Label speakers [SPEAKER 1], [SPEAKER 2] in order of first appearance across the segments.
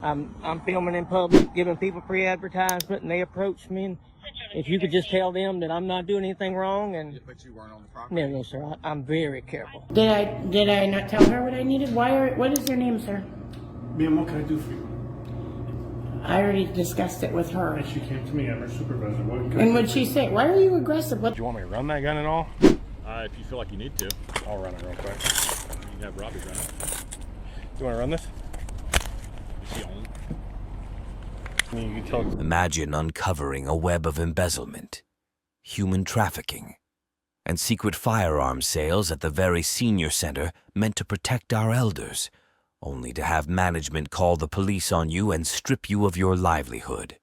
[SPEAKER 1] I'm filming in public, giving people free advertisement, and they approach me. And if you could just tell them that I'm not doing anything wrong, and
[SPEAKER 2] but you weren't on the property.
[SPEAKER 1] No, sir. I'm very careful.
[SPEAKER 3] Did I not tell her what I needed? What is your name, sir?
[SPEAKER 4] Ma'am, what can I do for you?
[SPEAKER 3] I already discussed it with her.
[SPEAKER 4] And she came to me, I'm her supervisor.
[SPEAKER 3] And what'd she say? Why are you aggressive?
[SPEAKER 5] Do you want me to run that gun and all?
[SPEAKER 6] If you feel like you need to.
[SPEAKER 5] I'll run it real quick.
[SPEAKER 6] You can have Robbie run it.
[SPEAKER 5] You want to run this?
[SPEAKER 6] Is she on?
[SPEAKER 5] You can tell.
[SPEAKER 7] Imagine uncovering a web of embezzlement, human trafficking, and secret firearms sales at the very senior center meant to protect our elders, only to have management call the police on you and strip you of your livelihood.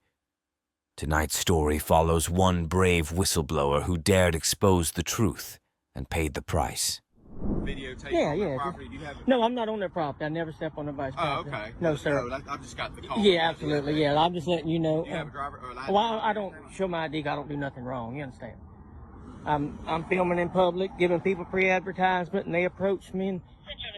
[SPEAKER 7] Tonight's story follows one brave whistleblower who dared expose the truth and paid the price.
[SPEAKER 2] Videotape
[SPEAKER 1] Yeah.
[SPEAKER 2] on property. Do you have it?
[SPEAKER 1] No, I'm not on their property. I never step on nobody's property.
[SPEAKER 2] Oh, okay.
[SPEAKER 1] No, sir.
[SPEAKER 2] No, I've just got the call.
[SPEAKER 1] Yeah, absolutely. Yeah, I'm just letting you know.
[SPEAKER 2] Do you have a driver?
[SPEAKER 1] Well, I don't show my ID. I don't do nothing wrong. You understand? I'm filming in public, giving people free advertisement, and they approach me. And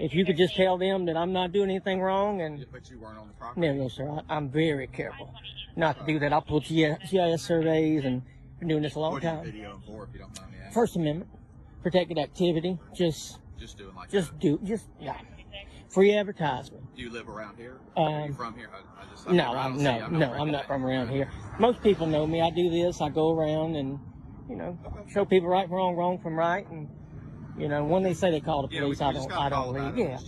[SPEAKER 1] if you could just tell them that I'm not doing anything wrong, and
[SPEAKER 2] But you weren't on the property.
[SPEAKER 1] No, sir. I'm very careful not to do that. I'll pull GIS surveys, and been doing this a long
[SPEAKER 2] What are you
[SPEAKER 1] time.
[SPEAKER 2] videoing for, if you don't mind me asking?
[SPEAKER 1] First Amendment, protected activity. Just
[SPEAKER 2] doing like
[SPEAKER 1] yeah. Free advertisement.
[SPEAKER 2] Do you live around here? Are you from here? I
[SPEAKER 1] No, I'm not from around here. Most people know me. I do this. I go around and, show people right from wrong, wrong from right, and when they say they call the police, I don't leave. Yeah.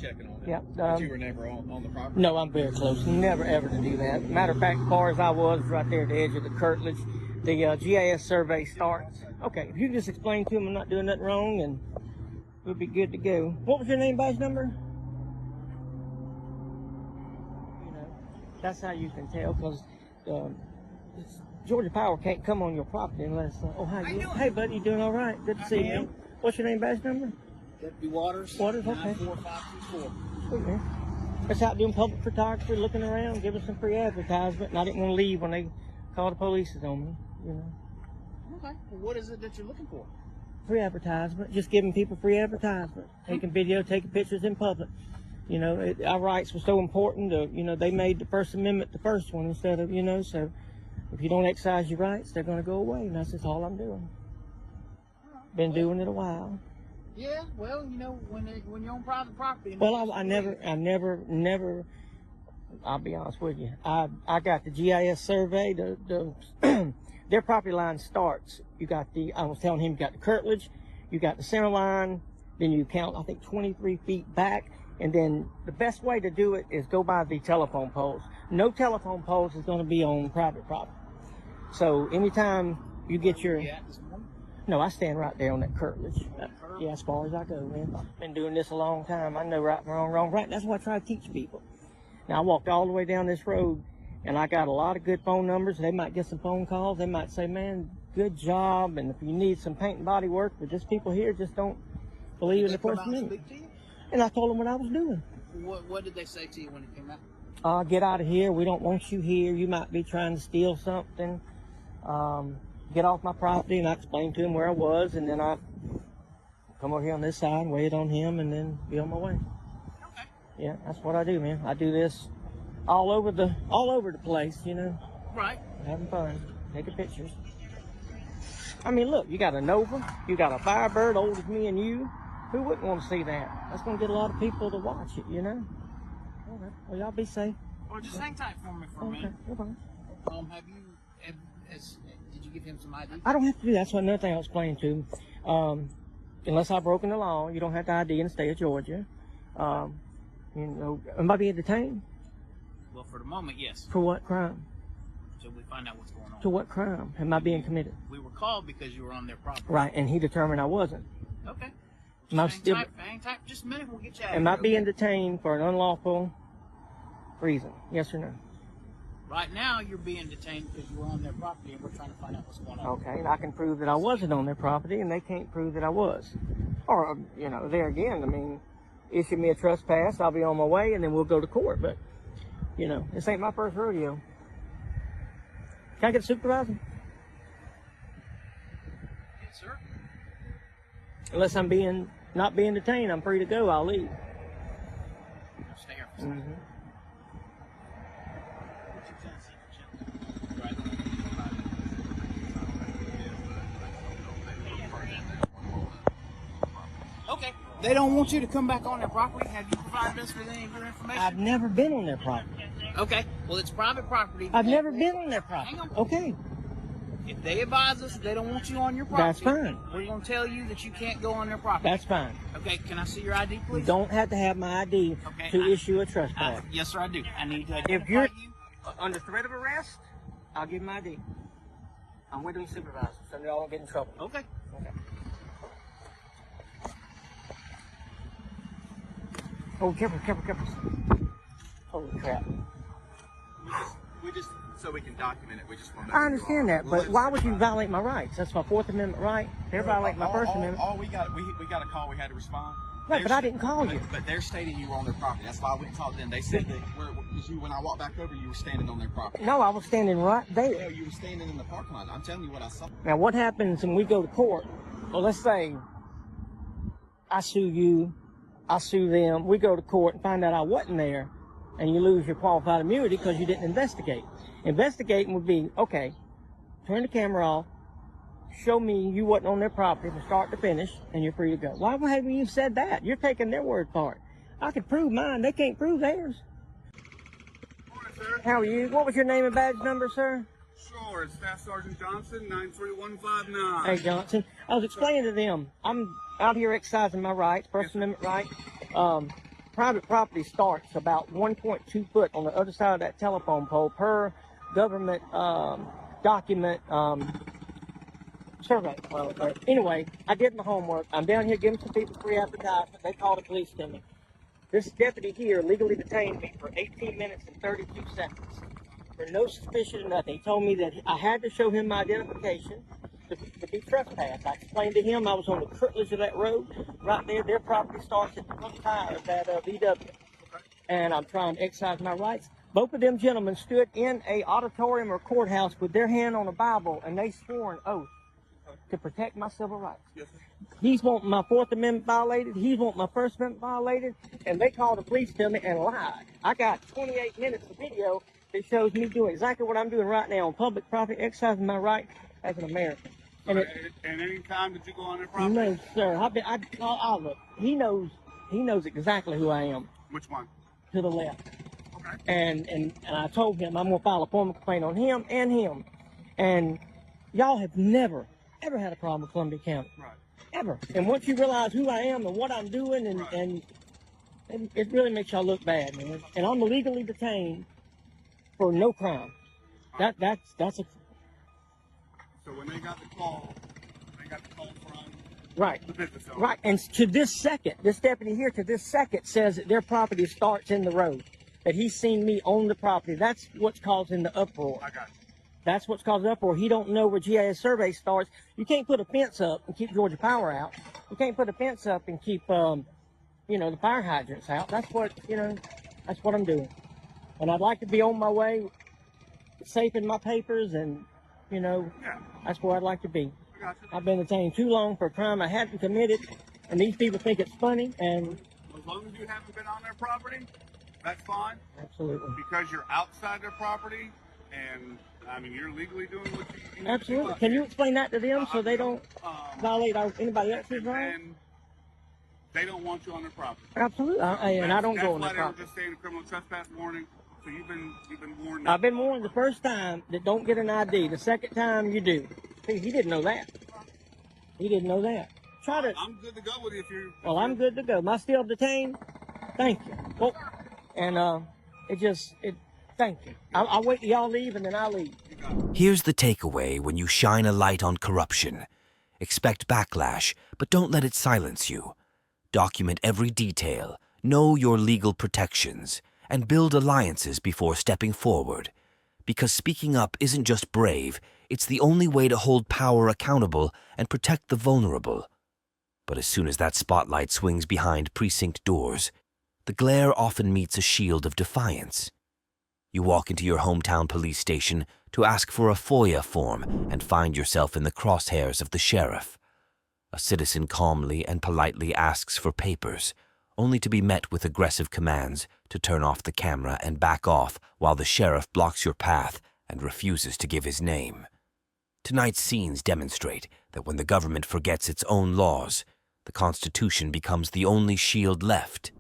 [SPEAKER 1] Yeah.
[SPEAKER 2] But you were never on the property?
[SPEAKER 1] No, I'm very close. Never ever to do that. Matter of fact, as far as I was, right there at the edge of the curtilage, the GIS survey starts. Okay, if you can just explain to them I'm not doing nothing wrong, and we'll be good to go. What was your name, badge number? That's how you can tell, because Georgia Power can't come on your property unless. How you? Hey, buddy, you doing all right? Good to see you. What's your name, badge number?
[SPEAKER 8] Deputy Waters.
[SPEAKER 1] Waters, okay.
[SPEAKER 8] 94524.
[SPEAKER 1] Sweet, man. Just out doing public photography, looking around, giving some free advertisement, and I didn't want to leave when they called the police on me.
[SPEAKER 8] Okay. Well, what is it that you're looking for?
[SPEAKER 1] Free advertisement, just giving people free advertisement, taking video, taking pictures in public. Our rights were so important. They made the First Amendment the first one instead of, so if you don't exercise your rights, they're going to go away, and that's just all I'm doing. Been doing it a while.
[SPEAKER 8] Yeah, well, when you're on private property.
[SPEAKER 1] Well, I never. I'll be honest with you. I got the GIS survey. Their property line starts. I was telling him, you got the curtilage, you got the center line, then you count, I think, 23 feet back. And then the best way to do it is go by the telephone poles. No telephone poles is going to be on private property. So anytime you get your... No, I stand right there on that curtilage. Yeah, as far as I go, man. Been doing this a long time. I know right from wrong, right. That's what I try to teach people. Now, I walked all the way down this road, and I got a lot of good phone numbers. They might get some phone calls. They might say, man, good job. And if you need some paint and body work, but just people here just don't believe in the First Amendment. And I told them what I was doing.
[SPEAKER 8] What did they say to you when it came out?
[SPEAKER 1] Get out of here. We don't want you here. You might be trying to steal something. Get off my property. And I explained to him where I was, and then I come over here on this side, wait on him, and then be on my way.
[SPEAKER 8] Okay.
[SPEAKER 1] Yeah, that's what I do, man. I do this all over the place,
[SPEAKER 8] Right.
[SPEAKER 1] Having fun, taking pictures. I mean, look, you got a Nova, you got a Firebird old as me and you. Who wouldn't want to see that? That's going to get a lot of people to watch it, All right. Well, y'all be safe.
[SPEAKER 8] Well, just hang tight for me for a minute.
[SPEAKER 1] Okay.
[SPEAKER 8] Did you give him some ID?
[SPEAKER 1] I don't have to do that. That's another thing I was explaining to him. Unless I've broken the law, you don't have to ID in the state of Georgia. Am I being detained?
[SPEAKER 8] Well, for the moment, yes.
[SPEAKER 1] For what crime?
[SPEAKER 8] So we find out what's going on.
[SPEAKER 1] To what crime am I being committed?
[SPEAKER 8] We were called because you were on their property.
[SPEAKER 1] Right, and he determined I wasn't.
[SPEAKER 8] Okay. Hang tight. Just a minute, we'll get you out.
[SPEAKER 1] Am I being detained for an unlawful reason? Yes or no?
[SPEAKER 8] Right now, you're being detained because you were on their property, and we're trying to find out what's going on.
[SPEAKER 1] Okay, and I can prove that I wasn't on their property, and they can't prove that I was. Or, there again, issue me a trespass, I'll be on my way, and then we'll go to court. But, this ain't my first rodeo. Can I get a supervisor?
[SPEAKER 8] Yes, sir.
[SPEAKER 1] Unless I'm not being detained, I'm free to go. I'll leave.
[SPEAKER 8] Stay here for a second. Okay. They don't want you to come back on their property. Have you provided us with any of your information?
[SPEAKER 1] I've never been on their property.
[SPEAKER 8] Okay. Well, it's private property.
[SPEAKER 1] I've never been on their property.
[SPEAKER 8] Hang on.
[SPEAKER 1] Okay.
[SPEAKER 8] If they advise us they don't want you on your property,
[SPEAKER 1] That's fine.
[SPEAKER 8] We're going to tell you that you can't go on their property.
[SPEAKER 1] That's fine.
[SPEAKER 8] Okay. Can I see your ID,
[SPEAKER 1] You
[SPEAKER 8] please?
[SPEAKER 1] don't have to have my ID
[SPEAKER 8] Okay,
[SPEAKER 1] to issue a trespass.
[SPEAKER 8] Yes, sir, I do. I need to
[SPEAKER 1] If
[SPEAKER 8] identify
[SPEAKER 1] you're
[SPEAKER 8] you.
[SPEAKER 1] under threat of arrest, I'll give my ID. I'm with the supervisor, so y'all don't get in trouble.
[SPEAKER 8] Okay.
[SPEAKER 1] Okay. Oh, careful. Holy crap.
[SPEAKER 2] We just so we can document it. We just want to.
[SPEAKER 1] I understand that, but why would you violate my rights? That's my Fourth Amendment right. They're violating my First Amendment.
[SPEAKER 2] All we got a call. We had to respond.
[SPEAKER 1] Right, but I didn't call you.
[SPEAKER 2] But they're stating you were on their property. That's why I went and talked to them. They said that because when I walked back over, you were standing on their property.
[SPEAKER 1] No, I was standing right
[SPEAKER 2] No,
[SPEAKER 1] there.
[SPEAKER 2] you were standing in the parking lot. I'm telling you what I saw.
[SPEAKER 1] Now, what happens when we go to court? Well, let's say I sue you, I sue them. We go to court and find out I wasn't there, and you lose your qualified immunity because you didn't investigate. Investigating would be, okay, turn the camera off, show me you wasn't on their property from start to finish, and you're free to go. Why haven't you said that? You're taking their word for it. I can prove mine. They can't prove theirs.
[SPEAKER 4] Morning, sir.
[SPEAKER 1] How are you? What was your name and badge number, sir?
[SPEAKER 4] Sure, it's Staff Sergeant Johnson, 93159.
[SPEAKER 1] Hey, Johnson. I was explaining to them, I'm out here exercising my rights, First Amendment right. Private property starts about 1.2 foot on the other side of that telephone pole per government document survey. Anyway, I did my homework. I'm down here giving some people free advertisement. They called the police to me. This deputy here legally detained me for 18 minutes and 32 seconds for no suspicion of nothing. He told me that I had to show him my identification to be trespassed. I explained to him I was on the curtilage of that road. Right there, their property starts at the front tire of that VW. And I'm trying to exercise my rights. Both of them gentlemen stood in a auditorium or courthouse with their hand on a Bible, and they swore an oath to protect my civil rights.
[SPEAKER 4] Yes, sir.
[SPEAKER 1] He's wanting my Fourth Amendment violated. He's wanting my First Amendment violated. And they called the police to me and lied. I got 28 minutes of video that shows me doing exactly what I'm doing right now on public property, exercising my right as an American. And
[SPEAKER 4] And any time did you go on their property?
[SPEAKER 1] no, sir. I'll look. He knows exactly who I am.
[SPEAKER 4] Which one?
[SPEAKER 1] To the left.
[SPEAKER 4] Okay.
[SPEAKER 1] And I told him I'm gonna file a formal complaint on him and him. And y'all have never ever had a problem with Columbia County.
[SPEAKER 4] Right.
[SPEAKER 1] Ever. And once you realize who I am and what I'm doing, and it really makes y'all look bad, man. And I'm legally detained for no crime. That's a
[SPEAKER 4] So when they got the call from
[SPEAKER 1] right.
[SPEAKER 4] the business owner.
[SPEAKER 1] Right, and to this second, this deputy here to this second says that their property starts in the road, that he's seen me on the property. That's what's causing the uproar.
[SPEAKER 4] I got you.
[SPEAKER 1] That's what's causing the uproar. He don't know where GIS survey starts. You can't put a fence up and keep Georgia Power out. You can't put a fence up and keep, the fire hydrants out. That's what I'm doing. And I'd like to be on my way, safe in my papers, and, that's where I'd like to be.
[SPEAKER 4] I got you.
[SPEAKER 1] I've been detained too long for a crime I hadn't committed, and these people think it's funny, and
[SPEAKER 4] As long as you haven't been on their property, that's fine.
[SPEAKER 1] absolutely.
[SPEAKER 4] Because you're outside their property, and you're legally doing what you need to
[SPEAKER 1] Absolutely.
[SPEAKER 4] do.
[SPEAKER 1] Can you explain that to them so they don't violate anybody else's right?
[SPEAKER 4] And they don't want you on their property.
[SPEAKER 1] Absolutely. And I don't go on
[SPEAKER 4] That's
[SPEAKER 1] their
[SPEAKER 4] why they were
[SPEAKER 1] property.
[SPEAKER 4] just saying criminal trespass warning. So you've been warned.
[SPEAKER 1] I've been warned the first time that don't get an ID. The second time you do. See, he didn't know that. He didn't know that. Try to.
[SPEAKER 4] I'm good to go with you if you're.
[SPEAKER 1] Well, I'm good to go. Am I still detained? Thank you. Well, and thank you. I'll wait till y'all leave and then I'll leave.
[SPEAKER 7] Here's the takeaway when you shine a light on corruption. Expect backlash, but don't let it silence you. Document every detail, know your legal protections, and build alliances before stepping forward. Because speaking up isn't just brave, it's the only way to hold power accountable and protect the vulnerable. But as soon as that spotlight swings behind precinct doors, the glare often meets a shield of defiance. You walk into your hometown police station to ask for a FOIA form and find yourself in the crosshairs of the sheriff. A citizen calmly and politely asks for papers, only to be met with aggressive commands to turn off the camera and back off while the sheriff blocks your path and refuses to give his name. Tonight's scenes demonstrate that when the government forgets its own laws, the Constitution becomes the only shield left.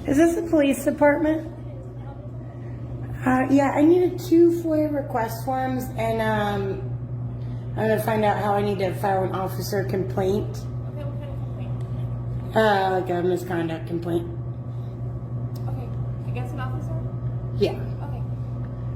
[SPEAKER 3] Is this the police department? Yeah, I needed 2 FOIA request forms, and I'm gonna find out how I need to file an officer complaint.
[SPEAKER 9] Okay, what kind of complaint?
[SPEAKER 3] Like a misconduct complaint.
[SPEAKER 9] Okay, against an officer?
[SPEAKER 3] Yeah.
[SPEAKER 9] Okay.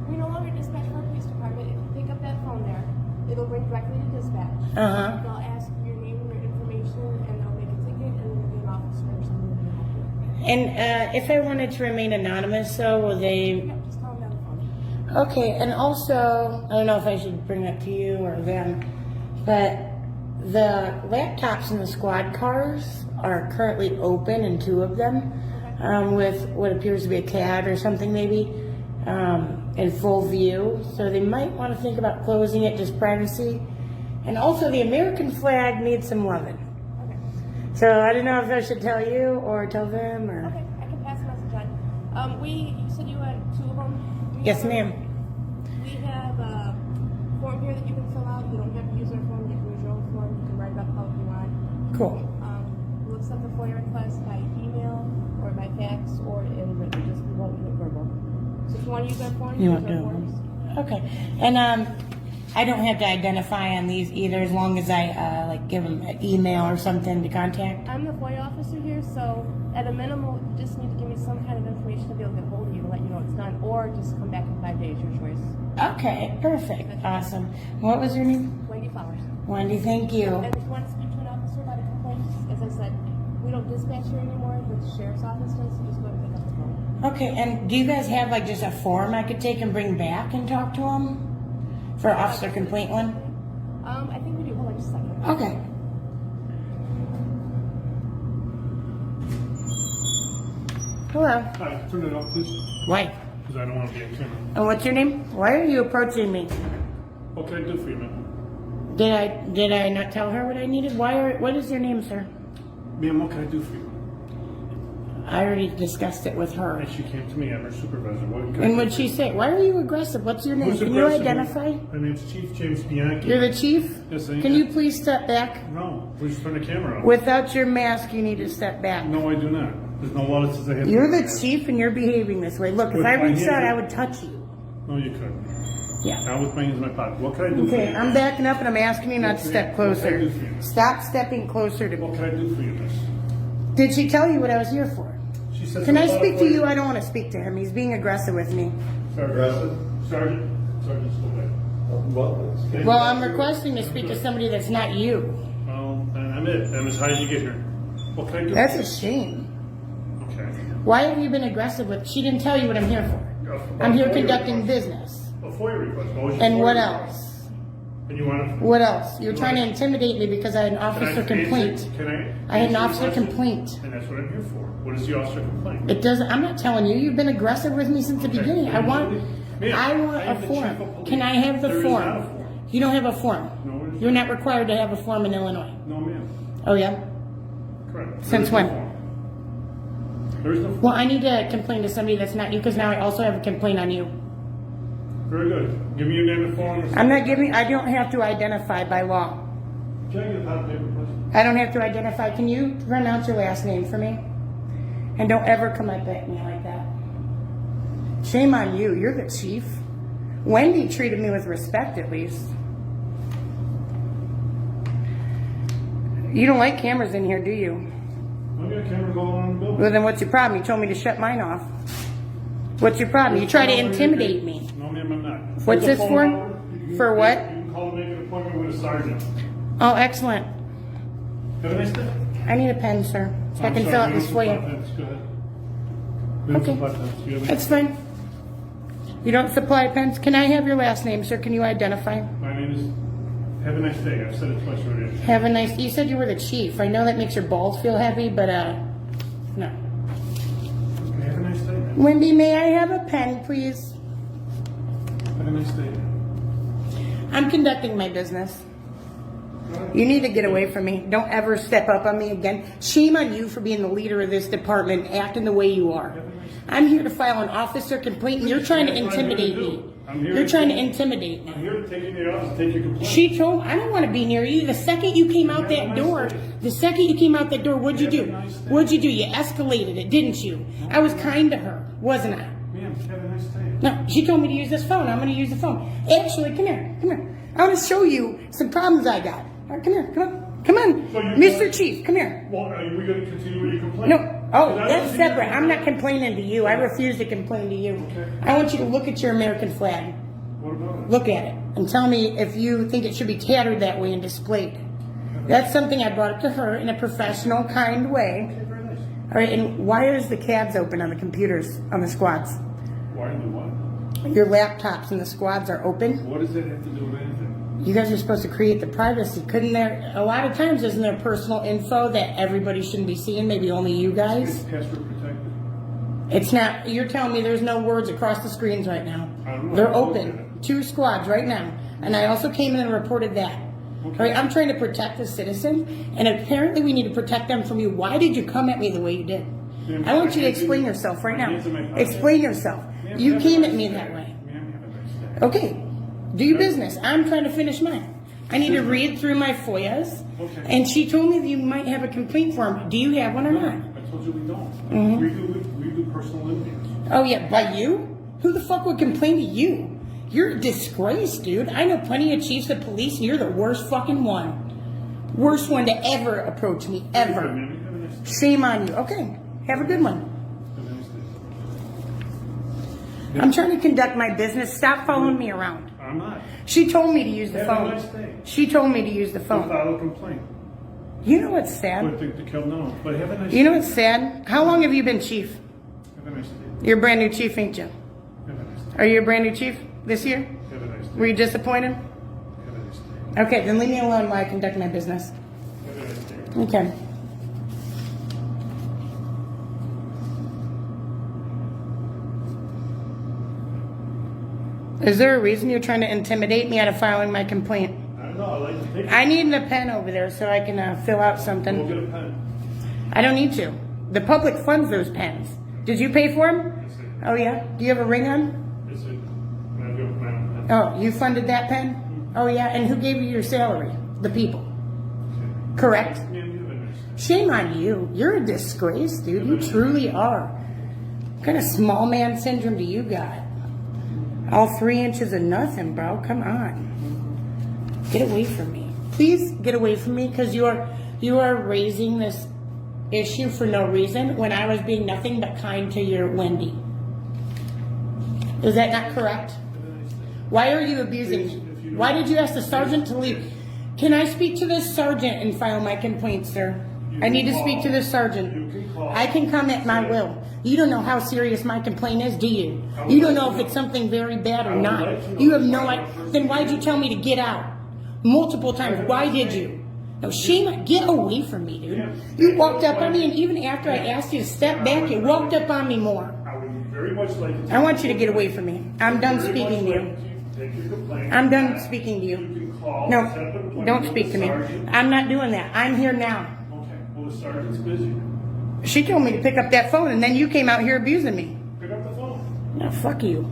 [SPEAKER 9] We no longer dispatch for a police department. If you pick up that phone there, it'll ring directly to dispatch.
[SPEAKER 3] Uh-huh.
[SPEAKER 9] They'll ask your name and your information, and they'll make a ticket, and then there'll be an officer or someone to help you.
[SPEAKER 3] And if I wanted to remain anonymous, so will they?
[SPEAKER 9] Yeah, just call them down the phone.
[SPEAKER 3] Okay, and also, I don't know if I should bring that to you or them, but the laptops in the squad cars are currently open in 2 of them, with what appears to be a CAD or something maybe, in full view. So they might want to think about closing it, just privacy. And also the American flag needs some loving.
[SPEAKER 9] Okay.
[SPEAKER 3] So I don't know if I should tell you or tell them or.
[SPEAKER 9] Okay, I can pass the message on. You said you had 2 of them?
[SPEAKER 3] Yes, ma'am.
[SPEAKER 9] We have a form here that you can fill out. You don't have to use our form. You can use your own form. You can write about how you want.
[SPEAKER 3] Cool.
[SPEAKER 9] We'll accept the FOIA request by email or by fax or in written. Just we won't do it verbal. So if you want to use our form,
[SPEAKER 3] You
[SPEAKER 9] use
[SPEAKER 3] won't
[SPEAKER 9] our
[SPEAKER 3] do it.
[SPEAKER 9] forms.
[SPEAKER 3] Okay. And I don't have to identify on these either, as long as I like give them an email or something to contact.
[SPEAKER 9] I'm the FOIA officer here, so at a minimum, you just need to give me some kind of information to be able to get hold of you to let you know it's done, or just come back in 5 days, your choice.
[SPEAKER 3] Okay, perfect, awesome. What was your name?
[SPEAKER 9] Wendy Flowers.
[SPEAKER 3] Wendy, thank you.
[SPEAKER 9] And if you want to speak to an officer about a complaint, as I said, we don't dispatch here anymore. The sheriff's office does, so just go and pick up the phone.
[SPEAKER 3] Okay, and do you guys have like just a form I could take and bring back and talk to them for officer complaint one?
[SPEAKER 9] I think we do. Hold on just a second.
[SPEAKER 3] Okay. Hello.
[SPEAKER 5] Hi, turn it off, please,
[SPEAKER 3] Why?
[SPEAKER 5] because I don't want to be in camera.
[SPEAKER 3] And what's your name? Why are you approaching me?
[SPEAKER 5] What can I do for you, ma'am?
[SPEAKER 3] Did I not tell her what I needed? What is your name, sir?
[SPEAKER 5] Ma'am, what can I do for you?
[SPEAKER 3] I already discussed it with her.
[SPEAKER 5] And she came to me, I'm her supervisor. What can I
[SPEAKER 3] And
[SPEAKER 5] do
[SPEAKER 3] what'd
[SPEAKER 5] for
[SPEAKER 3] she
[SPEAKER 5] you?
[SPEAKER 3] say? Why are you aggressive? What's your name?
[SPEAKER 5] Who's
[SPEAKER 3] Can you
[SPEAKER 5] aggressive?
[SPEAKER 3] identify?
[SPEAKER 5] My name's Chief James Bianchi.
[SPEAKER 3] You're the chief?
[SPEAKER 5] Yes, I am.
[SPEAKER 3] Can you please step back?
[SPEAKER 5] No, please turn the camera off.
[SPEAKER 3] Without your mask, you need to step back.
[SPEAKER 5] No, I do not. There's no law that says I have to.
[SPEAKER 3] You're
[SPEAKER 5] wear a
[SPEAKER 3] the
[SPEAKER 5] mask.
[SPEAKER 3] chief and you're behaving this way. Look, if
[SPEAKER 5] With
[SPEAKER 3] I
[SPEAKER 5] my
[SPEAKER 3] reached out,
[SPEAKER 5] hand-
[SPEAKER 3] I would touch you.
[SPEAKER 5] No, you couldn't.
[SPEAKER 3] Yeah.
[SPEAKER 5] Not with my hands in my pocket. What can I do for
[SPEAKER 3] Okay,
[SPEAKER 5] you?
[SPEAKER 3] I'm backing up and I'm asking you not to step
[SPEAKER 5] What can I
[SPEAKER 3] closer.
[SPEAKER 5] do for you?
[SPEAKER 3] Stop stepping closer to
[SPEAKER 5] What
[SPEAKER 3] me.
[SPEAKER 5] can I do for you, miss?
[SPEAKER 3] Did she tell you what I was here for?
[SPEAKER 5] She said
[SPEAKER 3] Can I
[SPEAKER 5] something
[SPEAKER 3] speak
[SPEAKER 5] about
[SPEAKER 3] to
[SPEAKER 5] a
[SPEAKER 3] you? I don't want to speak to him. He's being aggressive with me.
[SPEAKER 5] Sergeant. Sergeant, still there.
[SPEAKER 3] Well, I'm requesting to speak to somebody that's not you.
[SPEAKER 5] Well, then I'm it. I'm as high as you get here. What can I do?
[SPEAKER 3] That's
[SPEAKER 5] for
[SPEAKER 3] a
[SPEAKER 5] you?
[SPEAKER 3] shame.
[SPEAKER 5] Okay.
[SPEAKER 3] Why have you been aggressive with? She didn't tell you what I'm here for. I'm here conducting business.
[SPEAKER 5] A FOIA request. What was your
[SPEAKER 3] And
[SPEAKER 5] FOIA
[SPEAKER 3] what
[SPEAKER 5] request?
[SPEAKER 3] else?
[SPEAKER 5] And you want to?
[SPEAKER 3] What else? You're trying to intimidate me because I had an officer complaint.
[SPEAKER 5] Can
[SPEAKER 3] I had an
[SPEAKER 5] answer your
[SPEAKER 3] officer
[SPEAKER 5] question?
[SPEAKER 3] complaint.
[SPEAKER 5] And that's what I'm here for. What is the officer complaint?
[SPEAKER 3] It doesn't. I'm not telling you. You've been aggressive with me since the
[SPEAKER 5] Okay.
[SPEAKER 3] beginning. I want.
[SPEAKER 5] Ma'am,
[SPEAKER 3] I want
[SPEAKER 5] I am
[SPEAKER 3] a
[SPEAKER 5] the chief of
[SPEAKER 3] form.
[SPEAKER 5] police.
[SPEAKER 3] Can I have the
[SPEAKER 5] There is
[SPEAKER 3] form?
[SPEAKER 5] not a form.
[SPEAKER 3] You don't have a form.
[SPEAKER 5] No, it is
[SPEAKER 3] You're
[SPEAKER 5] not.
[SPEAKER 3] not required to have a form in Illinois.
[SPEAKER 5] No, ma'am.
[SPEAKER 3] Oh yeah.
[SPEAKER 5] Correct. There
[SPEAKER 3] Since
[SPEAKER 5] is no
[SPEAKER 3] when?
[SPEAKER 5] form. There is no form.
[SPEAKER 3] Well, I need to complain to somebody that's not you because now I also have a complaint on you.
[SPEAKER 5] Very good. Give me your name and phone.
[SPEAKER 3] I'm not giving. I don't have to identify by law.
[SPEAKER 5] Can I get a pad of paper, please?
[SPEAKER 3] I don't have to identify. Can you pronounce your last name for me? And don't ever come up at me like that. Shame on you. You're the chief. Wendy treated me with respect, at least. You don't like cameras in here, do you?
[SPEAKER 5] I've got a camera going on in the building.
[SPEAKER 3] Well, then what's your problem? You told me to shut mine off. What's your problem? You try to intimidate me.
[SPEAKER 5] No, ma'am, I'm not.
[SPEAKER 3] What's
[SPEAKER 5] Here's
[SPEAKER 3] this
[SPEAKER 5] the
[SPEAKER 3] for?
[SPEAKER 5] phone number.
[SPEAKER 3] For what?
[SPEAKER 5] You can call to make an appointment with a sergeant.
[SPEAKER 3] Oh, excellent.
[SPEAKER 5] Have a nice day.
[SPEAKER 3] I need a pen, sir, so I
[SPEAKER 5] I'm
[SPEAKER 3] can
[SPEAKER 5] sorry,
[SPEAKER 3] fill out
[SPEAKER 5] we have
[SPEAKER 3] this
[SPEAKER 5] some
[SPEAKER 3] for
[SPEAKER 5] flat
[SPEAKER 3] you.
[SPEAKER 5] pens. Go ahead. We have some
[SPEAKER 3] Okay.
[SPEAKER 5] flat pens. Do you have any?
[SPEAKER 3] That's fine. You don't supply pens? Can I have your last name, sir? Can you identify?
[SPEAKER 5] My name is. Have a nice day. I've said it twice already.
[SPEAKER 3] Have a nice. You said you were the chief. I know that makes your balls feel heavy, but no.
[SPEAKER 5] Have a nice day, man.
[SPEAKER 3] Wendy, may I have a pen, please?
[SPEAKER 5] Have a nice day.
[SPEAKER 3] I'm conducting my business.
[SPEAKER 5] Go ahead.
[SPEAKER 3] You need to get away from me. Don't ever step up on me again. Shame on you for being the leader of this department, acting the way you are. I'm here to file an officer complaint, and you're trying to intimidate me. You're trying to intimidate me.
[SPEAKER 5] I'm here to take you to your office and take your complaint.
[SPEAKER 3] She told, I don't want to be near you. The second you came out that door, what'd you do? What'd you do? You escalated it, didn't you? I was kind to her, wasn't I?
[SPEAKER 5] Ma'am, have a nice day.
[SPEAKER 3] No, she told me to use this phone. I'm going to use the phone. Actually, come here. I want to show you some problems I got. All right, come here, come on.
[SPEAKER 5] So
[SPEAKER 3] Mr. Chief, come here.
[SPEAKER 5] Well, are we going to continue with your complaint?
[SPEAKER 3] No. Oh,
[SPEAKER 5] Because I
[SPEAKER 3] that's
[SPEAKER 5] don't see
[SPEAKER 3] separate.
[SPEAKER 5] that-
[SPEAKER 3] I'm not complaining to you. I refuse to complain to you.
[SPEAKER 5] Okay.
[SPEAKER 3] I want you to look at your American flag.
[SPEAKER 5] What about it?
[SPEAKER 3] Look at it and tell me if you think it should be tattered that way and displayed. That's something I brought up to her in a professional, kind way.
[SPEAKER 5] Okay, very nice.
[SPEAKER 3] All right, and why is the cabs open on the computers on the squads?
[SPEAKER 5] Why are you what?
[SPEAKER 3] Your laptops in the squads are open.
[SPEAKER 5] What does that have to do with anything?
[SPEAKER 3] You guys are supposed to create the privacy. Couldn't there, a lot of times isn't there personal info that everybody shouldn't be seeing, maybe only you
[SPEAKER 5] It's
[SPEAKER 3] guys?
[SPEAKER 5] password protected.
[SPEAKER 3] It's not, you're telling me there's no words across the screens right now.
[SPEAKER 5] I don't know.
[SPEAKER 3] They're
[SPEAKER 5] I'll look at
[SPEAKER 3] open.
[SPEAKER 5] it.
[SPEAKER 3] 2 squads right now. And I also came in and reported that. All right, I'm trying to protect the citizen, and apparently we need to protect them from you. Why did you come at me the way you did?
[SPEAKER 5] Ma'am,
[SPEAKER 3] I want you to
[SPEAKER 5] I
[SPEAKER 3] explain
[SPEAKER 5] can't
[SPEAKER 3] yourself right
[SPEAKER 5] my
[SPEAKER 3] now.
[SPEAKER 5] hands in my pocket.
[SPEAKER 3] Explain yourself.
[SPEAKER 5] Ma'am,
[SPEAKER 3] You
[SPEAKER 5] have a
[SPEAKER 3] came at
[SPEAKER 5] nice
[SPEAKER 3] me
[SPEAKER 5] day.
[SPEAKER 3] that way.
[SPEAKER 5] Ma'am, have a nice day.
[SPEAKER 3] Okay, do your business. I'm trying to finish mine. I need to read through my FOIAs.
[SPEAKER 5] Okay.
[SPEAKER 3] And she told me that you might have a complaint form. Do you have one or not?
[SPEAKER 5] I told you we don't.
[SPEAKER 3] Mm-hmm.
[SPEAKER 5] We do personal interviews.
[SPEAKER 3] Oh yeah, by you? Who the fuck would complain to you? You're a disgrace, dude. I know plenty of chiefs of police, and you're the worst fucking one. Worst one to ever approach me, ever.
[SPEAKER 5] Have a nice day.
[SPEAKER 3] Shame on you. Okay, have a good one.
[SPEAKER 5] Have a nice day.
[SPEAKER 3] I'm trying to conduct my business. Stop following me around.
[SPEAKER 5] I'm not.
[SPEAKER 3] She told me to use the
[SPEAKER 5] Have a
[SPEAKER 3] phone.
[SPEAKER 5] nice day.
[SPEAKER 3] She told me to use the
[SPEAKER 5] We'll
[SPEAKER 3] phone.
[SPEAKER 5] file a complaint.
[SPEAKER 3] You know what's sad?
[SPEAKER 5] But the kill no. But have a nice
[SPEAKER 3] You know
[SPEAKER 5] day.
[SPEAKER 3] what's sad? How long have you been chief?
[SPEAKER 5] Have a nice day.
[SPEAKER 3] You're a brand new chief, ain't you?
[SPEAKER 5] Have a nice day.
[SPEAKER 3] Are you a brand new chief this year?
[SPEAKER 5] Have a nice day.
[SPEAKER 3] Were you disappointed?
[SPEAKER 5] Have a nice day.
[SPEAKER 3] Okay, then leave me alone while I conduct my business.
[SPEAKER 5] Have a nice day.
[SPEAKER 3] Okay. Is there a reason you're trying to intimidate me out of filing my complaint?
[SPEAKER 5] I don't know. I like to take
[SPEAKER 3] I need a pen over there so I can fill out
[SPEAKER 5] We'll
[SPEAKER 3] something.
[SPEAKER 5] get a pen.
[SPEAKER 3] I don't need to. The public funds those pens. Did you pay for them?
[SPEAKER 5] Yes, sir.
[SPEAKER 3] Oh yeah? Do you have a ring on?
[SPEAKER 5] Yes, sir. I've got my own pen.
[SPEAKER 3] Oh, you funded that pen? Oh yeah, and who gave you your salary? The people. Correct?
[SPEAKER 5] Ma'am, you have a nice day.
[SPEAKER 3] Shame on you. You're a disgrace, dude. You truly are. What kind of small man syndrome do you got? All 3 inches of nothing, bro. Come on. Get away from me. Please get away from me, because you are raising this issue for no reason when I was being nothing but kind to your Wendy. Is that not correct? Why are you abusing me? Why did you ask the sergeant to leave? Can I speak to this sergeant and file my complaint, sir? I need to speak to this sergeant.
[SPEAKER 5] You can call.
[SPEAKER 3] I can come at my will. You don't know how serious my complaint is, do you? You don't know if it's something very bad or not. You have no idea. Then why'd you tell me to get out? Multiple times. Why did you? No, shame. Get away from me, dude. You walked up on me, and even after I asked you to step back, you walked up on me more.
[SPEAKER 5] I would very much like to.
[SPEAKER 3] I want you to get away from me. I'm done speaking to you.
[SPEAKER 5] Take your complaint.
[SPEAKER 3] I'm done speaking to you.
[SPEAKER 5] You can call.
[SPEAKER 3] No,
[SPEAKER 5] set up an appointment
[SPEAKER 3] don't
[SPEAKER 5] with
[SPEAKER 3] speak
[SPEAKER 5] the
[SPEAKER 3] to me.
[SPEAKER 5] sergeant.
[SPEAKER 3] I'm not doing that. I'm here now.
[SPEAKER 5] Okay. Well, the sergeant's busy.
[SPEAKER 3] She told me to pick up that phone, and then you came out here abusing me.
[SPEAKER 5] Pick up the phone.
[SPEAKER 3] No, fuck you.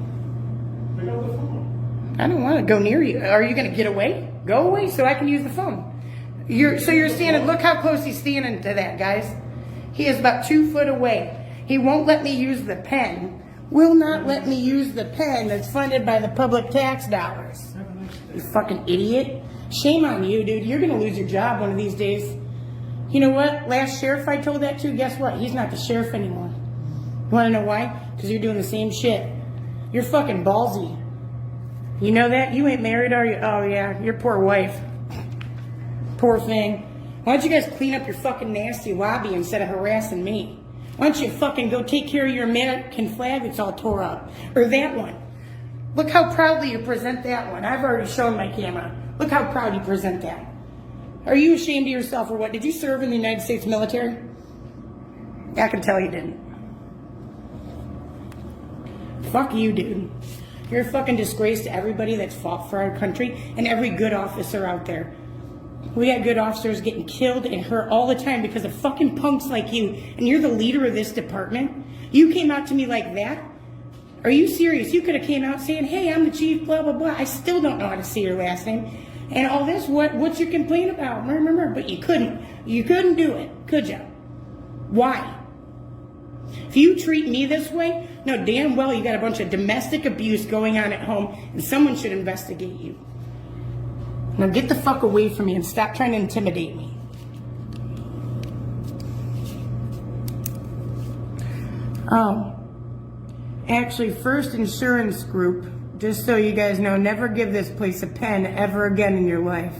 [SPEAKER 5] Pick up the phone.
[SPEAKER 3] I don't want to go near you. Are you going to get away? Go away so I can use the phone. You're standing. Look how close he's standing to that, guys. He is about 2 foot away. He won't let me use the pen. Will not let me use the pen that's funded by the public tax dollars. You fucking idiot. Shame on you, dude. You're going to lose your job one of these days. You know what? Last sheriff I told that to, guess what? He's not the sheriff anymore. You want to know why? Because you're doing the same shit. You're fucking ballsy. You know that? You ain't married, are you? Oh, yeah. Your poor wife. Poor thing. Why don't you guys clean up your fucking nasty lobby instead of harassing me? Why don't you fucking go take care of your American flag that's all tore up? Or that one. Look how proudly you present that one. I've already shown my camera. Look how proud you present that. Are you ashamed of yourself or what? Did you serve in the United States military? I can tell you didn't. Fuck you, dude. You're a fucking disgrace to everybody that's fought for our country and every good officer out there. We got good officers getting killed and hurt all the time because of fucking punks like you, and you're the leader of this department. You came out to me like that? Are you serious? You could have came out saying, hey, I'm the chief, blah, blah, blah. I still don't know how to say your last name. And all this, what's your complaint about? But you couldn't. You couldn't do it, could you? Why? If you treat me this way, no, damn well you got a bunch of domestic abuse going on at home, and someone should investigate you. Now get the fuck away from me and stop trying to intimidate me. Actually, First Insurance Group, just so you guys know, never give this place a pen ever again in your life.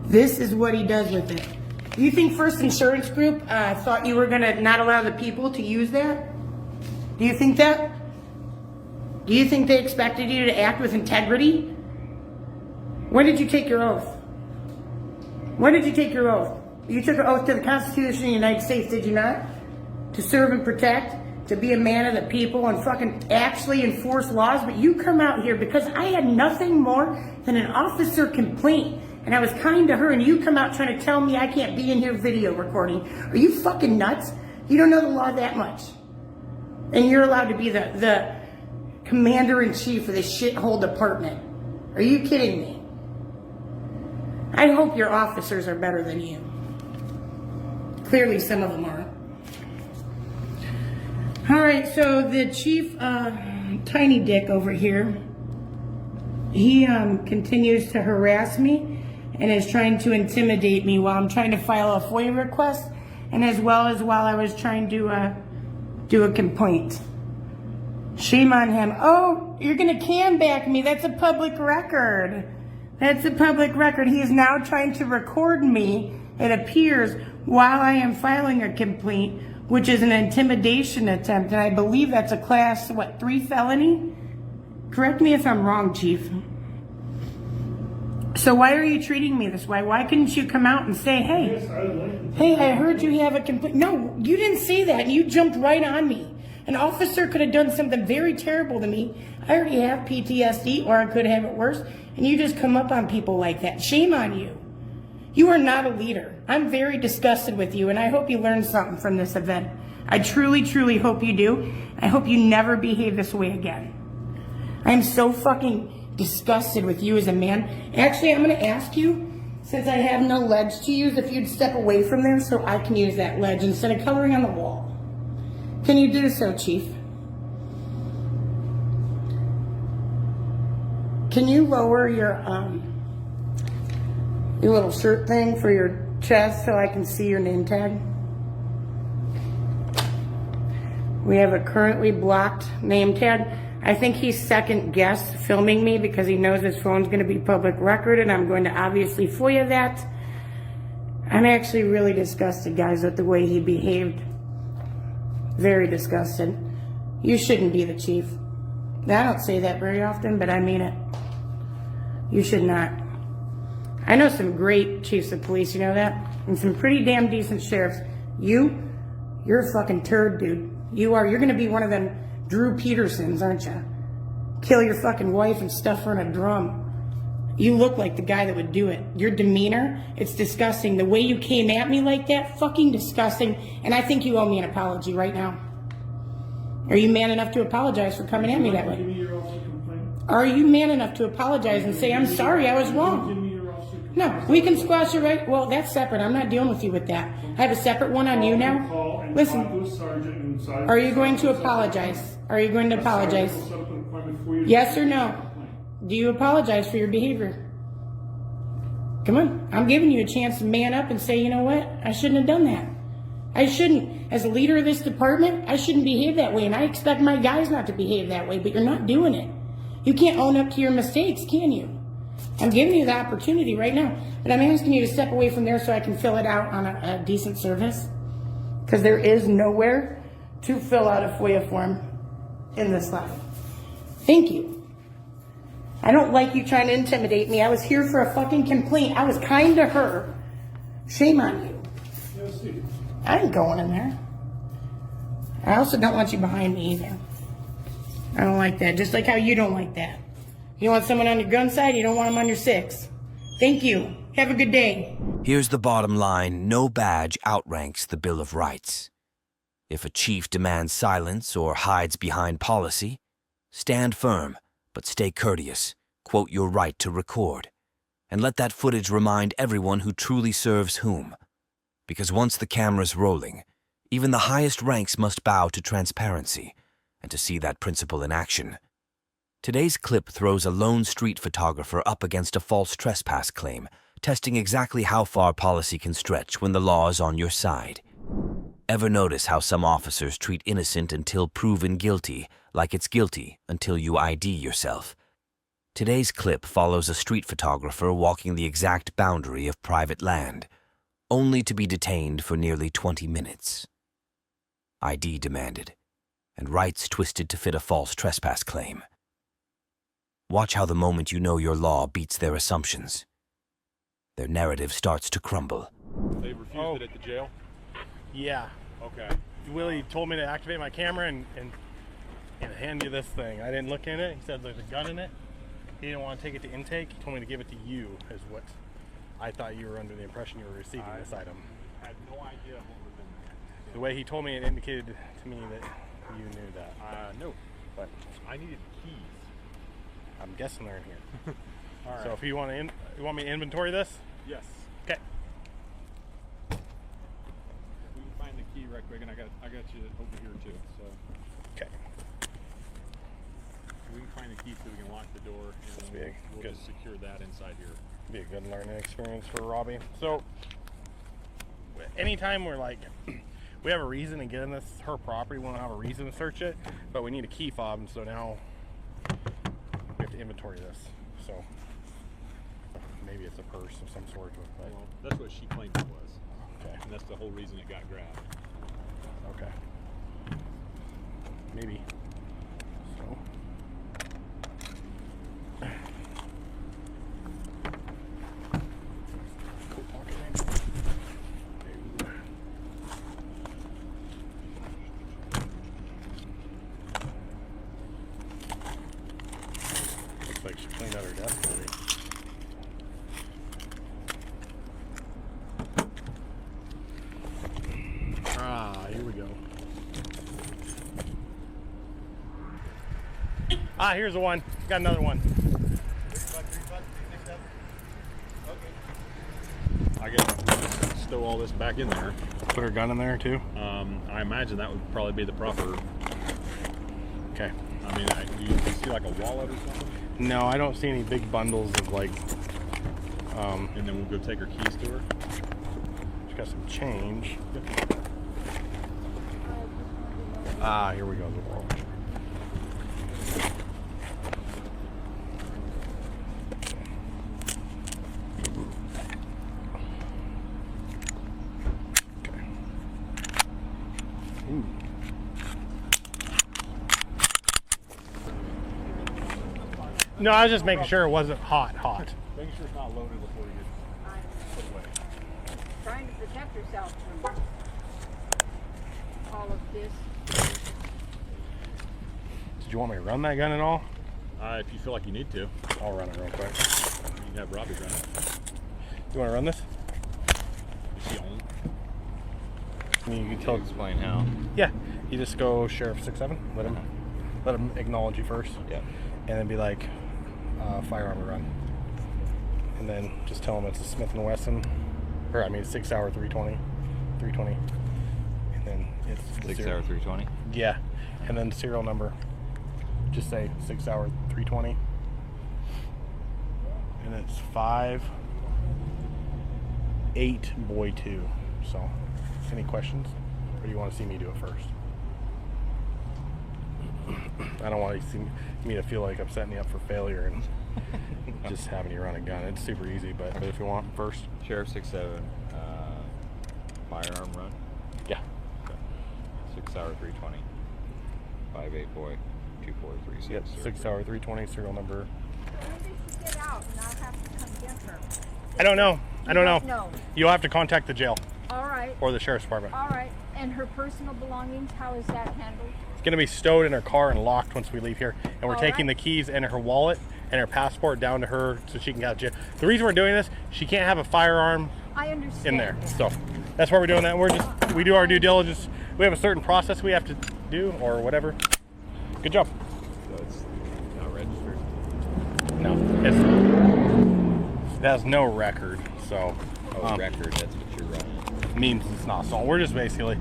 [SPEAKER 3] This is what he does with it. You think First Insurance Group thought you were gonna not allow the people to use that? Do you think that? Do you think they expected you to act with integrity? When did you take your oath? When did you take your oath? You took an oath to the Constitution of the United States, did you not? To serve and protect, to be a man of the people and fucking actually enforce laws, but you come out here because I had nothing more than an officer complaint, and I was kind to her, and you come out trying to tell me I can't be in here video recording. Are you fucking nuts? You don't know the law that much. And you're allowed to be the commander-in-chief of this shithole department. Are you kidding me? I hope your officers are better than you. Clearly some of them are. All right, so the chief, Tiny Dick over here, he continues to harass me and is trying to intimidate me while I'm trying to file a FOIA request, and as well as while I was trying to do a complaint. Shame on him. Oh, you're gonna cam back me. That's a public record. That's a public record. He is now trying to record me, it appears, while I am filing a complaint, which is an intimidation attempt, and I believe that's a class, 3 felony? Correct me if I'm wrong, Chief. So why are you treating me this way? Why couldn't you come out and say, hey, I heard you have a complaint. No, you didn't say that, and you jumped right on me. An officer could have done something very terrible to me. I already have PTSD, or I could have it worse, and you just come up on people like that. Shame on you. You are not a leader. I'm very disgusted with you, and I hope you learned something from this event. I truly, truly hope you do. I hope you never behave this way again. I'm so fucking disgusted with you as a man. Actually, I'm going to ask you, since I have no ledge to use, if you'd step away from there so I can use that ledge instead of coloring on the wall. Can you do so, Chief? Can you lower your little shirt thing for your chest so I can see your name tag? We have a currently blocked name tag. I think he's second guessed filming me because he knows his phone's going to be public record, and I'm going to obviously FOIA that. I'm actually really disgusted, guys, with the way he behaved. Very disgusted. You shouldn't be the chief. I don't say that very often, but I mean it. You should not. I know some great chiefs of police, you know that? And some pretty damn decent sheriffs. You're a fucking turd, dude. You are. You're gonna be one of them Drew Petersons, aren't you? Kill your fucking wife and stuff her in a drum. You look like the guy that would do it. Your demeanor, it's disgusting. The way you came at me like that, fucking disgusting. And I think you owe me an apology right now. Are you man enough to apologize for coming at me that way? Are you man enough to apologize and say, I'm sorry, I was wrong? No, we can squash it right. Well, that's separate. I'm not dealing with you with that. I have a separate one on you now. Listen, are you going to apologize? Are you going to apologize? Yes or no? Do you apologize for your behavior? Come on. I'm giving you a chance to man up and say, you know what? I shouldn't have done that. I shouldn't. As a leader of this department, I shouldn't behave that way. And I expect my guys not to behave that way, but you're not doing it. You can't own up to your mistakes, can you? I'm giving you the opportunity right now. But I'm asking you to step away from there so I can fill it out on a decent service. Because there is nowhere to fill out a FOIA form in this life. Thank you. I don't like you trying to intimidate me. I was here for a fucking complaint. I was kind to her. Shame on you. I ain't going in there. I also don't want you behind me either. I don't like that. Just like how you don't like that. You want someone on your gun side, you don't want them on your 6. Thank you. Have a good day.
[SPEAKER 7] Here's the bottom line: no badge outranks the Bill of Rights. If a chief demands silence or hides behind policy, stand firm, but stay courteous. Quote your right to record. And let that footage remind everyone who truly serves whom. Because once the camera's rolling, even the highest ranks must bow to transparency and to see that principle in action. Today's clip throws a lone street photographer up against a false trespass claim, testing exactly how far policy can stretch when the law is on your side. Ever notice how some officers treat innocent until proven guilty like it's guilty until you ID yourself? Today's clip follows a street photographer walking the exact boundary of private land, only to be detained for nearly 20 minutes. ID demanded, and rights twisted to fit a false trespass claim. Watch how the moment you know your law beats their assumptions, their narrative starts to crumble.
[SPEAKER 6] They refused it at the jail?
[SPEAKER 5] Yeah.
[SPEAKER 6] Okay.
[SPEAKER 5] Willie told me to activate my camera and hand you this thing. I didn't look in it. He said there's a gun in it. He didn't want to take it to intake. He told me to give it to you, is what I thought you were under the impression you were receiving this item.
[SPEAKER 6] I had no idea what was in there.
[SPEAKER 5] The way he told me, it indicated to me that you knew that.
[SPEAKER 6] No.
[SPEAKER 5] But
[SPEAKER 6] I needed keys.
[SPEAKER 5] I'm guessing they're in here.
[SPEAKER 6] All right.
[SPEAKER 5] So if you want me to inventory this?
[SPEAKER 6] Yes.
[SPEAKER 5] Okay.
[SPEAKER 6] We can find the key right quick, and I got you over here too. So.
[SPEAKER 5] Okay.
[SPEAKER 6] We can find the key so we can lock the door, and
[SPEAKER 5] Be
[SPEAKER 6] then
[SPEAKER 5] a
[SPEAKER 6] we'll
[SPEAKER 5] good-
[SPEAKER 6] just secure that inside here.
[SPEAKER 5] Be a good learning experience for Robbie. So anytime we're like, we have a reason to get in her property, we don't have a reason to search it, but we need a key fob, and so now we have to inventory this. So maybe it's a purse of some sort. But
[SPEAKER 6] Well, that's what she claimed it was,
[SPEAKER 5] okay.
[SPEAKER 6] and that's the whole reason it got grabbed.
[SPEAKER 5] Okay. Maybe. So. Coat pocket knife. Ooh. Looks like she cleaned out her desk for me. Here we go. Here's the one. Got another one.
[SPEAKER 6] I guess stow all this back in there.
[SPEAKER 5] Put her gun in there too.
[SPEAKER 6] I imagine that would probably be the proper.
[SPEAKER 5] Okay.
[SPEAKER 6] I mean, you see like a wallet or something,
[SPEAKER 5] No, I don't see any big bundles of like.
[SPEAKER 6] and then we'll go take her keys to her.
[SPEAKER 5] She's got some change. Here we go. The wallet. Ooh. No, I was just making sure it wasn't hot.
[SPEAKER 6] Making sure it's not loaded before you get put away.
[SPEAKER 10] Trying to protect yourself from all of this.
[SPEAKER 5] Did you want me to run that gun at all?
[SPEAKER 6] If you feel like you need to,
[SPEAKER 5] I'll run it real quick.
[SPEAKER 6] you can have Robbie run it.
[SPEAKER 5] You want to run this?
[SPEAKER 6] Is she on?
[SPEAKER 5] I mean, you can tell.
[SPEAKER 2] Explain how.
[SPEAKER 5] Yeah, you just go Sheriff 67. Let him acknowledge you first.
[SPEAKER 2] Yeah.
[SPEAKER 5] And then be like, firearm run. And then just tell him it's a Smith & Wesson, or I mean 6 hour 320. And then it's the
[SPEAKER 2] 6
[SPEAKER 5] serial-
[SPEAKER 2] hour 320.
[SPEAKER 5] Yeah, and then serial number. Just say 6 hour 320. And it's 5-8 boy 2. So, any questions? Or do you want to see me do it first? I don't want me to feel like I'm setting you up for failure and just having you run a gun. It's super easy, but if you want first.
[SPEAKER 2] Sheriff 67. Firearm run.
[SPEAKER 5] Yeah.
[SPEAKER 2] 6 hour 320. 5-8 boy 2436.
[SPEAKER 5] Yep. 6 hour 320 serial number.
[SPEAKER 10] When did she get out and I'll have to come get her?
[SPEAKER 5] I don't know.
[SPEAKER 10] No.
[SPEAKER 5] You'll have to contact the jail
[SPEAKER 10] All right.
[SPEAKER 5] or the sheriff's department.
[SPEAKER 10] All right. And her personal belongings, how is that handled?
[SPEAKER 5] It's going to be stowed in her car and locked once we leave here. And we're
[SPEAKER 10] All
[SPEAKER 5] taking
[SPEAKER 10] right.
[SPEAKER 5] the keys and her wallet and her passport down to her so she can get out of jail. The reason we're doing this, she can't have a firearm
[SPEAKER 10] I understand.
[SPEAKER 5] in there. So that's why we're doing that. We do our due diligence. We have a certain process we have to do or whatever. Good job.
[SPEAKER 6] So it's not registered.
[SPEAKER 5] No, it has no record. So
[SPEAKER 6] Record, that's what you're running.
[SPEAKER 5] means it's not stolen. We're just basically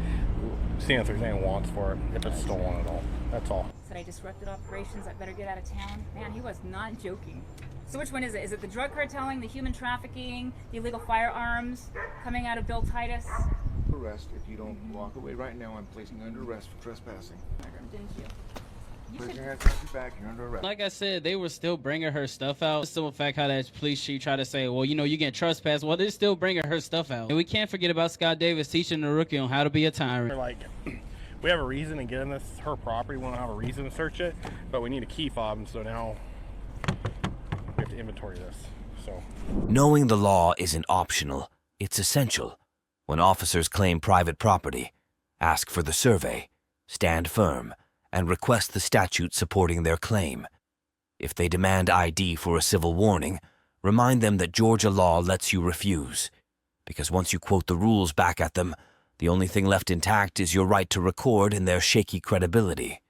[SPEAKER 5] seeing if there's any wants for it, if it's stolen at all. That's all.
[SPEAKER 11] Said I disrupted operations, I better get out of town. Man, he was not joking. So which one is it? Is it the drug cartelling, the human trafficking, the illegal firearms coming out of Bill Titus?
[SPEAKER 12] Arrest. If you don't walk away right now, I'm placing you under arrest for trespassing.
[SPEAKER 11] Didn't you?
[SPEAKER 12] Put your hands behind your back, you're under arrest.
[SPEAKER 8] Like I said, they were still bringing her stuff out. It's still a fact how that police chief tried to say, well, you know, you get trespassed. Well, they're still bringing her stuff out. And we can't forget about Scott Davis teaching the rookie on how to be a tyrant.
[SPEAKER 5] We're like, we have a reason to get in this her property. We don't have a reason to search it, but we need a key fob, and so now we have to inventory this. So
[SPEAKER 7] Knowing the law isn't optional, it's essential. When officers claim private property, ask for the survey, stand firm, and request the statute supporting their claim. If they demand ID for a civil warning, remind them that Georgia law lets you refuse. Because once you quote the rules back at them, the only thing left intact is your right to record in their shaky credibility.